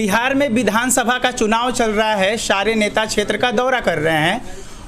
बिहार में विधानसभा का चुनाव चल रहा है। सारे नेता क्षेत्र का दौरा कर रहे हैं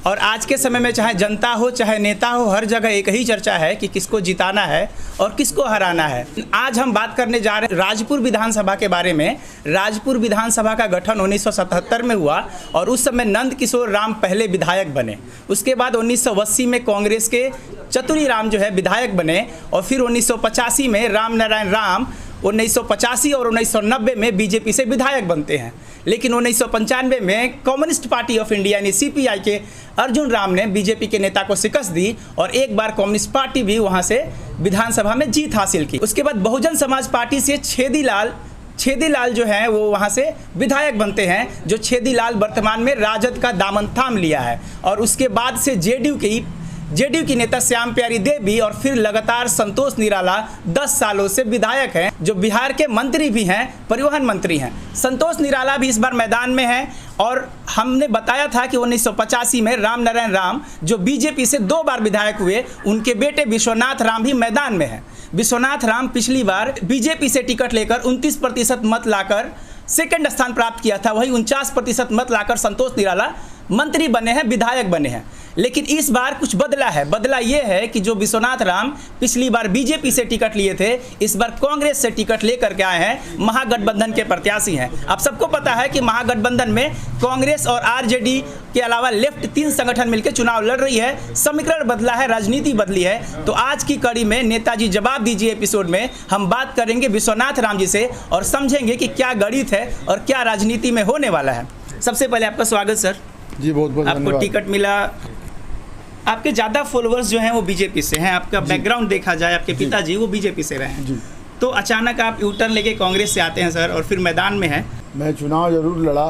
और आज के समय में चाहे जनता हो चाहे नेता हो, हर जगह एक ही चर्चा है कि किसको जिताना है और किसको हराना है। आज हम बात करने जा रहे हैं राजपुर विधानसभा के बारे में। राजपुर विधानसभा का गठन 1977 में हुआ और उस समय नंद किशोर राम पहले विधायक बने। उसके बाद 1980 में कांग्रेस के चतुरी राम जो है विधायक बने और फिर 1985 में राम नारायण राम 1985 और 1990 में बीजेपी से विधायक बनते हैं। लेकिन 1995 में कम्युनिस्ट पार्टी ऑफ इंडिया यानी सीपीआई के अर्जुन राम ने बीजेपी के नेता को शिकस्त दी और एक बार कम्युनिस्ट पार्टी भी वहां से विधानसभा में जीत हासिल की। उसके बाद बहुजन समाज पार्टी से छेदीलाल जो है वो वहां से विधायक बनते हैं, जो छेदीलाल वर्तमान में राजद का दामन थाम लिया है। और उसके बाद से जेडीयू की नेता श्याम प्यारी देवी और फिर लगातार संतोष निराला 10 सालों से विधायक हैं, जो बिहार के मंत्री भी हैं, परिवहन मंत्री हैं। संतोष निराला भी इस बार मैदान में हैं और हमने बताया था कि 1985 में राम नारायण राम जो बीजेपी से 2 बार विधायक हुए, उनके बेटे विश्वनाथ राम भी मैदान में हैं। विश्वनाथ राम पिछली बार बीजेपी से टिकट लेकर 29% मत लाकर सेकंड स्थान प्राप्त किया था। वही 49% मत लाकर संतोष निराला मंत्री बने हैं, विधायक बने हैं। लेकिन इस बार कुछ बदला है। बदला ये है कि जो विश्वनाथ राम पिछली बार बीजेपी से टिकट लिए थे, इस बार कांग्रेस से टिकट लेकर के आए हैं, महागठबंधन के प्रत्याशी हैं। आप सबको पता है कि महागठबंधन में कांग्रेस और आरजेडी के अलावा लेफ्ट 3 संगठन मिलकर चुनाव लड़ रही है। समीकरण बदला है, राजनीति बदली है। तो आज की कड़ी में नेताजी जवाब दीजिए एपिसोड में हम बात करेंगे विश्वनाथ राम जी से और समझेंगे कि क्या गणित है और क्या राजनीति में होने वाला है। सबसे पहले आपका स्वागत सर जी, बहुत बहुत आपको धन्यवाद। टिकट मिला। आपके ज़्यादा फॉलोअर्स जो हैं वो बीजेपी से हैं। आपका बैकग्राउंड देखा जाए, आपके पिताजी वो बीजेपी से रहे हैं, तो अचानक आप यू टर्न लेके कांग्रेस से आते हैं सर और फिर मैदान में हैं। मैं चुनाव जरूर लड़ा,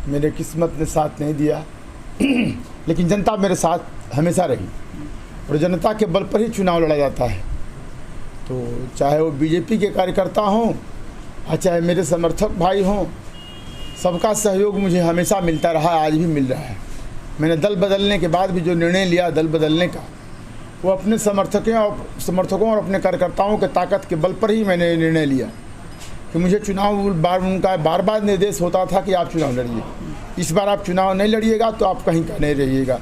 मेरे किस्मत ने साथ नहीं दिया लेकिन जनता मेरे साथ हमेशा रही और जनता के बल पर ही चुनाव लड़ा जाता है। तो चाहे वो बीजेपी के कार्यकर्ता हों और चाहे मेरे समर्थक भाई हों, सबका सहयोग मुझे हमेशा मिलता रहा, आज भी मिल रहा है। मैंने दल बदलने के बाद भी जो निर्णय लिया दल बदलने का, वो अपने समर्थकों और अपने कार्यकर्ताओं के ताकत के बल पर ही मैंने निर्णय लिया कि मुझे उनका बार बार निर्देश होता था कि आप चुनाव लड़िए, इस बार आप चुनाव नहीं लड़िएगा तो आप कहीं का नहीं रहिएगा।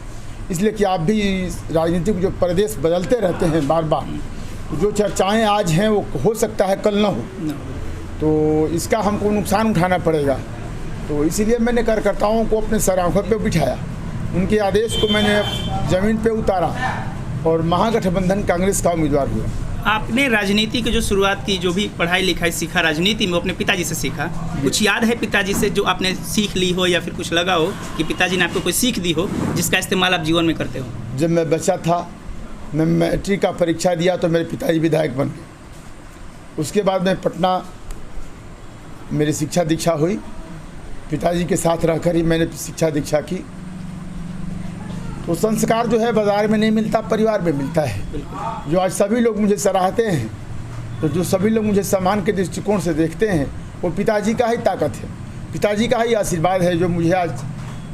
इसलिए कि आप भी राजनीतिक जो प्रदेश बदलते रहते हैं बार बार, जो चर्चाएँ आज हैं वो हो सकता है कल ना हो, तो इसका हमको नुकसान उठाना पड़ेगा। तो इसीलिए मैंने कार्यकर्ताओं को अपने सराखों पे बिठाया, उनके आदेश को मैंने ज़मीन पे उतारा और महागठबंधन कांग्रेस का उम्मीदवार हुआ। आपने राजनीति की जो शुरुआत की, जो भी पढ़ाई लिखाई सीखा राजनीति में, अपने पिताजी से सीखा। कुछ याद है पिताजी से जो आपने सीख ली हो या फिर कुछ लगा हो कि पिताजी ने आपको कोई सीख दी हो जिसका इस्तेमाल आप जीवन में करते हो? जब मैं बच्चा था, मैं मैट्रिक का परीक्षा दिया तो मेरे पिताजी विधायक बन गए। उसके बाद मैं पटना मेरी शिक्षा दीक्षा हुई, पिताजी के साथ रहकर ही मैंने शिक्षा दीक्षा की। तो संस्कार जो है बाज़ार में नहीं मिलता, परिवार में मिलता है। जो आज सभी लोग मुझे सराहते हैं, तो जो सभी लोग मुझे सम्मान के दृष्टिकोण से देखते हैं, वो पिताजी का ही ताकत है, पिताजी का ही आशीर्वाद है जो मुझे आज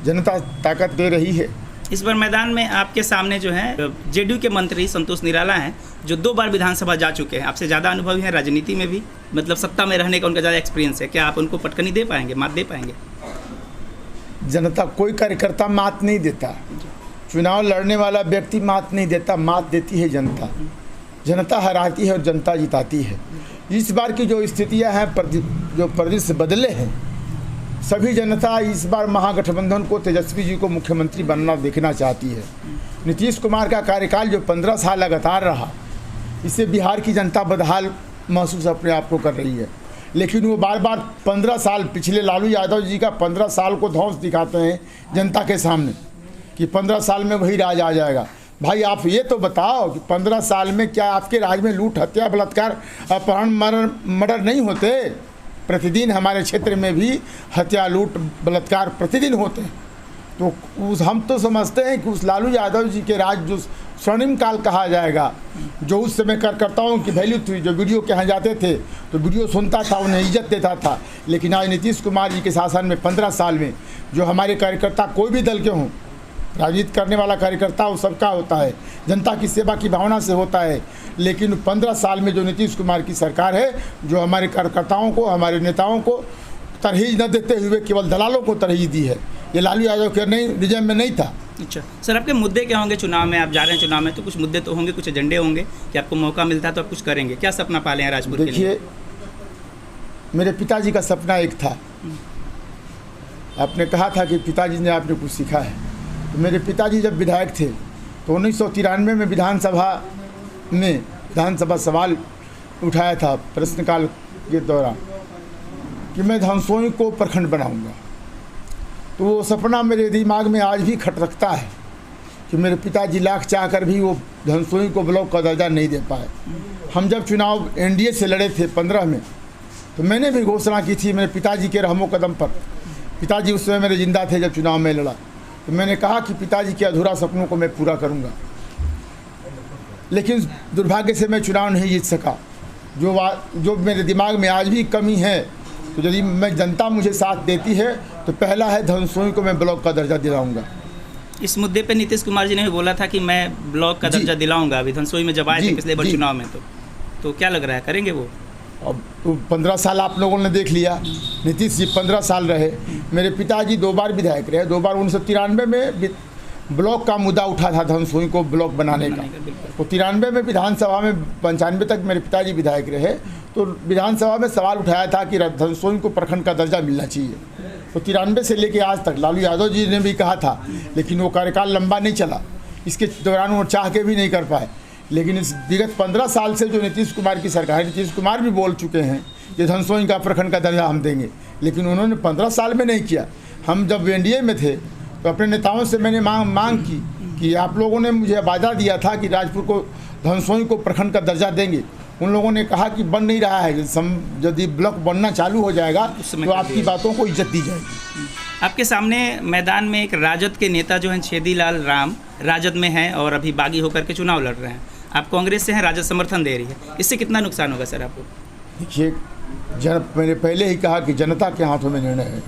जनता ताकत दे रही है। इस बार मैदान में आपके सामने जो है जेडीयू के मंत्री संतोष निराला हैं, जो 2 बार विधानसभा जा चुके हैं। आपसे ज़्यादा अनुभवी हैं राजनीति में भी, मतलब सत्ता में रहने का उनका ज़्यादा एक्सपीरियंस है। क्या आप उनको पटकनी दे पाएंगे, मात दे पाएंगे? जनता, कोई कार्यकर्ता मात नहीं देता, चुनाव लड़ने वाला व्यक्ति मात नहीं देता, मात देती है जनता। जनता हराती है और जनता जिताती है। इस बार की जो स्थितियां हैं, जो परिदृश्य बदले हैं, सभी जनता इस बार महागठबंधन को, तेजस्वी जी को मुख्यमंत्री बनना देखना चाहती है। नीतीश कुमार का कार्यकाल जो 15 साल लगातार रहा, इससे बिहार की जनता बदहाल महसूस अपने आप को कर रही है। लेकिन वो बार बार 15 साल, पिछले लालू यादव जी का 15 साल को ध्वंस दिखाते हैं जनता के सामने कि 15 साल में वही राज आ जाएगा। भाई आप ये तो बताओ कि 15 साल में क्या आपके राज में लूट, हत्या, बलात्कार, अपहरण, मर्डर नहीं होते? प्रतिदिन हमारे क्षेत्र में भी हत्या, लूट, बलात्कार प्रतिदिन होते हैं। तो हम तो समझते हैं कि उस लालू यादव जी के राज जो स्वर्णिम काल कहा जाएगा, जो उस समय कार्यकर्ताओं की वैल्यू थी, जो वीडियो के यहाँ जाते थे तो वीडियो सुनता था, उन्हें इज्जत देता था। लेकिन आज नीतीश कुमार जी के शासन में 15 साल में जो हमारे कार्यकर्ता कोई भी दल के हों, राजनीति करने वाला कार्यकर्ता वो सबका होता है, जनता की सेवा की भावना से होता है। लेकिन 15 साल में जो नीतीश कुमार की सरकार है, जो हमारे कार्यकर्ताओं को, हमारे नेताओं को तरहीज न देते हुए केवल दलालों को तरहीज दी है। ये लालू यादव के नहीं रिजर्व में नहीं था। अच्छा सर, आपके मुद्दे क्या होंगे चुनाव में? आप जा रहे हैं चुनाव में तो कुछ मुद्दे तो होंगे, कुछ एजेंडे होंगे कि आपको मौका मिलता है तो आप कुछ करेंगे। क्या सपना पाले हैं राजपुर के लिए? देखिए, मेरे पिताजी का सपना एक था। आपने कहा था कि पिताजी ने आपने कुछ सीखा है, तो मेरे पिताजी जब विधायक थे तो 1993 में विधानसभा सवाल उठाया था प्रश्नकाल के दौरान कि मैं धनसोई को प्रखंड बनाऊंगा। तो वो सपना मेरे दिमाग में आज भी खटकता है कि मेरे पिताजी लाख चाहकर भी वो धनसोई को ब्लॉक का दर्जा नहीं दे पाए। हम जब चुनाव एनडीए से लड़े थे 15 में, तो मैंने भी घोषणा की थी मेरे पिताजी के रहमो कदम पर। पिताजी उस समय मेरे जिंदा थे जब चुनाव में लड़ा, तो मैंने कहा कि पिताजी के अधूरा सपनों को मैं पूरा करूंगा। लेकिन दुर्भाग्य से मैं चुनाव नहीं जीत सका। जो मेरे दिमाग में आज भी कमी है, तो यदि मैं जनता मुझे साथ देती है तो पहला है धनसोई को मैं ब्लॉक का दर्जा दिलाऊंगा। इस मुद्दे पे नीतीश कुमार जी ने भी बोला था कि मैं ब्लॉक का दर्जा दिलाऊंगा। अभी धनसोई में जब आए थे पिछले बार चुनाव में, तो क्या लग रहा है करेंगे वो? अब तो 15 साल आप लोगों ने देख लिया, नीतीश जी 15 साल रहे। मेरे पिताजी 2 बार विधायक रहे। 2 बार 1993 में ब्लॉक का मुद्दा उठा था धनसोई को ब्लॉक बनाने का। तो 93 में विधानसभा में 95 तक मेरे पिताजी विधायक रहे, तो विधानसभा में सवाल उठाया था कि धनसोई को प्रखंड का दर्जा मिलना चाहिए। तो 93 से लेके आज तक लालू यादव जी ने भी कहा था, लेकिन वो कार्यकाल लंबा नहीं चला। इसके दौरान वो चाह के भी नहीं कर पाए। लेकिन इस विगत 15 साल से जो नीतीश कुमार की सरकार है, नीतीश कुमार भी बोल चुके हैं कि धनसोई का प्रखंड का दर्जा हम देंगे, लेकिन उन्होंने 15 साल में नहीं किया। हम जब एनडीए में थे तो अपने नेताओं से मैंने मांग की कि आप लोगों ने मुझे वादा दिया था कि राजपुर को धनसोई को प्रखंड का दर्जा देंगे। उन लोगों ने कहा कि बन नहीं रहा है, यदि ब्लॉक बनना चालू हो जाएगा तो आपकी बातों को इज्जत दी जाएगी। आपके सामने मैदान में एक राजद के नेता जो हैं छेदीलाल राम राजद में हैं और अभी बागी होकर के चुनाव लड़ रहे हैं। आप कांग्रेस से हैं, राजद समर्थन दे रही है, इससे कितना नुकसान होगा सर आपको? देखिए, मैंने पहले ही कहा कि जनता के हाथों में निर्णय है,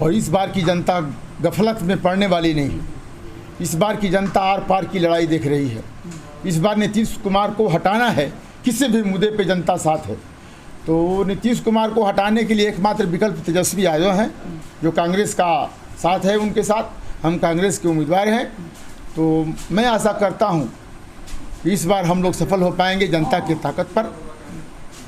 और इस बार की जनता गफलत में पड़ने वाली नहीं है। इस बार की जनता आर पार की लड़ाई देख रही है। इस बार नीतीश कुमार को हटाना है, किसी भी मुद्दे पे जनता साथ है। तो नीतीश कुमार को हटाने के लिए एकमात्र विकल्प तेजस्वी यादव हैं, जो कांग्रेस का साथ है। उनके साथ हम कांग्रेस के उम्मीदवार हैं। तो मैं आशा करता हूं कि इस बार हम लोग सफल हो पाएंगे जनता की ताकत पर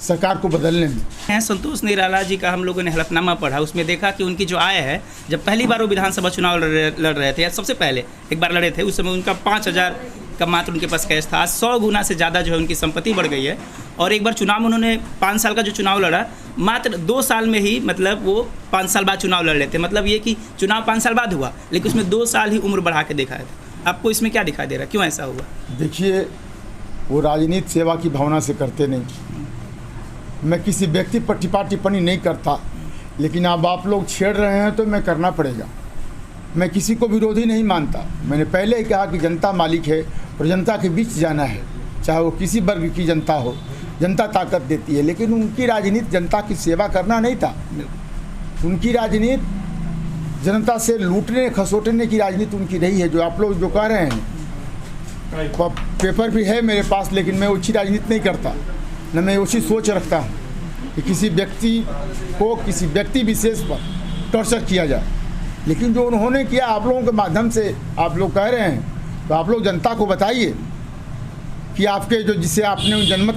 सरकार को बदलने में। संतोष निराला जी का हम लोगों ने हलफनामा पढ़ा, उसमें देखा कि उनकी जो आय है, जब पहली बार वो विधानसभा चुनाव लड़ रहे थे या सबसे पहले एक बार लड़े थे, उस समय उनका 5,000 का मात्र उनके पास कैश था। आज 100 गुना से ज़्यादा जो है उनकी संपत्ति बढ़ गई है। और एक बार चुनाव में उन्होंने 5 साल का जो चुनाव लड़ा, मात्र 2 साल में ही मतलब वो 5 साल बाद चुनाव लड़ लेते। मतलब ये कि चुनाव 5 साल बाद हुआ, लेकिन उसमें 2 साल ही उम्र बढ़ा के देखा है। आपको इसमें क्या दिखाई दे रहा है, क्यों ऐसा हुआ? देखिए, वो राजनीति सेवा की भावना से करते नहीं। मैं किसी व्यक्ति पर टिप्पणी नहीं करता, लेकिन अब आप लोग छेड़ रहे हैं तो मैं करना पड़ेगा। मैं किसी को विरोधी नहीं मानता। मैंने पहले ही कहा कि जनता मालिक है और जनता के बीच जाना है, चाहे वो किसी वर्ग की जनता हो। जनता ताकत देती है, लेकिन उनकी राजनीति जनता की सेवा करना नहीं था। उनकी राजनीति जनता से लूटने खसोटने की राजनीति उनकी रही है। जो आप लोग जो कह रहे हैं, पेपर भी है मेरे पास, लेकिन मैं अच्छी राजनीति नहीं करता, न मैं उसी सोच रखता हूँ कि किसी व्यक्ति को किसी व्यक्ति विशेष पर टॉर्चर किया जाए। लेकिन जो उन्होंने किया, आप लोगों के माध्यम से आप लोग कह रहे हैं, तो आप लोग जनता को बताइए कि आपके जो जिसे आपने जनमत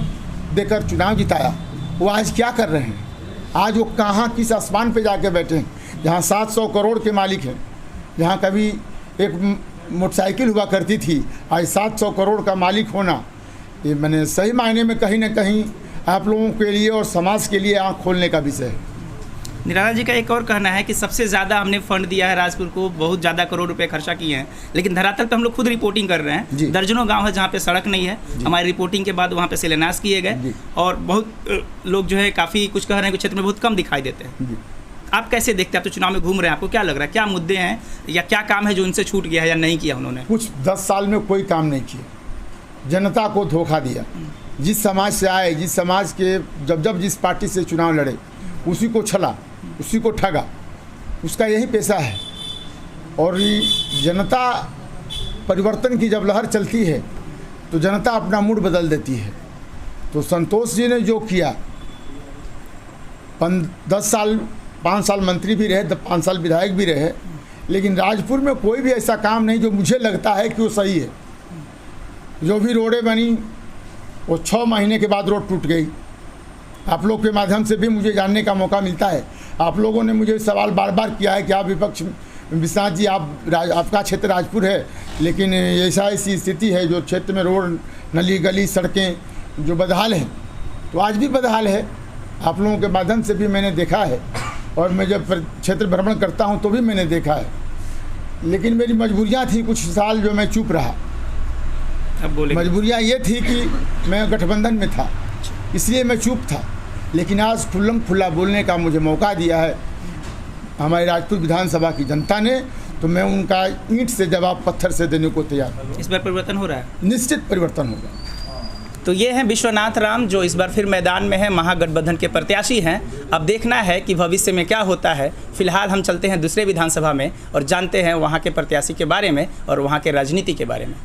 देकर चुनाव जिताया, वो आज क्या कर रहे हैं। आज वो कहाँ किस आसमान पे जाके बैठे हैं, जहाँ 700 करोड़ के मालिक हैं। जहाँ कभी एक मोटरसाइकिल हुआ करती थी, आज 700 करोड़ का मालिक होना, ये मैंने सही मायने में कहीं ना कहीं आप लोगों के लिए और समाज के लिए आँख खोलने का विषय है। निराला जी का एक और कहना है कि सबसे ज़्यादा हमने फंड दिया है राजपुर को, बहुत ज़्यादा करोड़ रुपए खर्चा किए हैं, लेकिन धरातल पे हम लोग खुद रिपोर्टिंग कर रहे हैं। दर्जनों गांव है जहां पे सड़क नहीं है। हमारी रिपोर्टिंग के बाद वहां पे शिलान्यास किए गए और बहुत लोग जो है काफ़ी कुछ कह रहे हैं कि क्षेत्र में बहुत कम दिखाई देते हैं। आप कैसे देखते हैं? आप तो चुनाव में घूम रहे हैं, आपको क्या लग रहा है, क्या मुद्दे हैं या क्या काम है जो उनसे छूट गया है या नहीं किया उन्होंने? कुछ 10 साल में कोई काम नहीं किया, जनता को धोखा दिया। जिस समाज से आए, जिस समाज के जब जिस पार्टी से चुनाव लड़े, उसी को छला, उसी को ठगा, उसका यही पेशा है। और जनता परिवर्तन की जब लहर चलती है तो जनता अपना मूड बदल देती है। तो संतोष जी ने जो किया, 10 साल 5 साल मंत्री भी रहे, 5 साल विधायक भी रहे, लेकिन राजपुर में कोई भी ऐसा काम नहीं जो मुझे लगता है कि वो सही है। जो भी रोडें बनी वो 6 महीने के बाद रोड टूट गई। आप लोग के माध्यम से भी मुझे जानने का मौका मिलता है। आप लोगों ने मुझे सवाल बार बार किया है कि आप विपक्ष विश्वनाथ जी आपका क्षेत्र राजपुर है, लेकिन ऐसी स्थिति है जो क्षेत्र में रोड, नली गली, सड़कें जो बदहाल हैं, तो आज भी बदहाल है। आप लोगों के माध्यम से भी मैंने देखा है, और मैं जब क्षेत्र भ्रमण करता हूं तो भी मैंने देखा है। लेकिन मेरी मजबूरियां थी कुछ साल जो मैं चुप रहा। अब बोले मजबूरियां ये थी कि मैं गठबंधन में था, इसलिए मैं चुप था। लेकिन आज खुल्लम खुल्ला बोलने का मुझे मौका दिया है हमारी राजपुर विधानसभा की जनता ने, तो मैं उनका ईंट से जवाब पत्थर से देने को तैयार हूँ। इस बार परिवर्तन हो रहा है? निश्चित परिवर्तन होगा। तो ये हैं विश्वनाथ राम, जो इस बार फिर मैदान में है, महागठबंधन के प्रत्याशी हैं। अब देखना है कि भविष्य में क्या होता है। फिलहाल हम चलते हैं दूसरे विधानसभा में और जानते हैं वहाँ के प्रत्याशी के बारे में और वहाँ के राजनीति के बारे में।